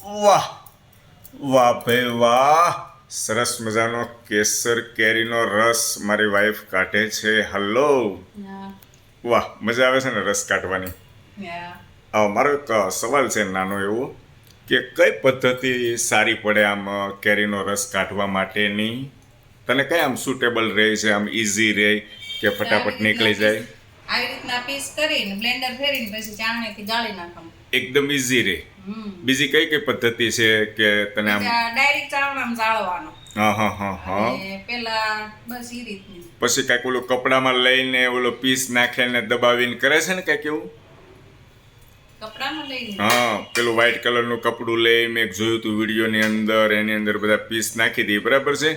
વાહ વાહ ભાઈ વાહ, સરસ મજાનો કેસર કેરીનો રસ મારી વાઈફ કાઢે છે. હલો, વાહ, મજા આવે છે ને રસ કાઢવાની. મારો એક સવાલ છે નાનો એવો કે કઈ પદ્ધતિ સારી પડે આમ કેરીનો રસ કાઢવા માટેની? તને કઈ આમ સુટેબલ રહે છે, આમ ઇઝી રહે કે ફટાફટ નીકળી જાય? આવી રીતના પીસ કરીને બ્લેન્ડર ફેરીને પછી ચાળણીથી ગાળી નાખવાનું. એકદમ ઇઝી રહે. બીજી કઈ કઈ પદ્ધતિ છે કે તને આમ? ડાયરેક્ટ ચાળણામાં ચાળવાનો. હા. પેલા બસ ઈ રીતની. પછી કાંઈક ઓલું કપડામાં લઈને ઓલો પીસ નાખીને દબાવીને કરે છે ને કાંઈક એવું? કપડામાં લઈને? હા, પેલું વ્હાઈટ કલરનું કપડું લઈ મેં જોયું હતું વિડીયોની અંદર, એની અંદર બધા પીસ નાખી દે, બરાબર છે?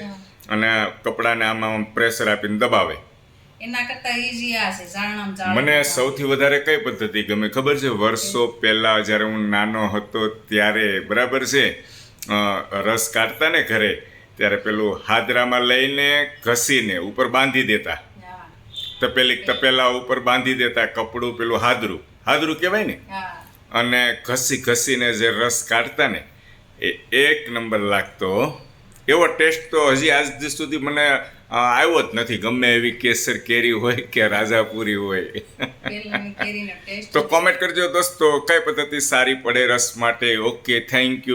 અને કપડાને આમાં પ્રેશર આપીને દબાવે. એના કરતા ઈઝી આ છે ચાળણામાં ચાળવાનું. મને સૌથી વધારે કઈ પદ્ધતિ ગમે ખબર છે? વર્ષો પહેલા જ્યારે હું નાનો હતો ત્યારે, બરાબર છે, રસ કાઢતા ને ઘરે, ત્યારે પેલું હાદરામાં લઈને ઘસીને ઉપર બાંધી દેતા. તપેલા ઉપર બાંધી દેતા, કપડું પેલું હાદરું કહેવાય ને, અને ઘસીને જે રસ કાઢતા ને એ એક નંબર લાગતો. એવો ટેસ્ટ તો હજી આજ સુધી મને આવ્યો જ નથી, ગમે એવી કેસર કેરી હોય કે રાજાપુરી હોય. તો કોમેન્ટ કરજો દોસ્તો, કઈ પદ્ધતિ સારી પડે રસ માટે. Okay, thank you.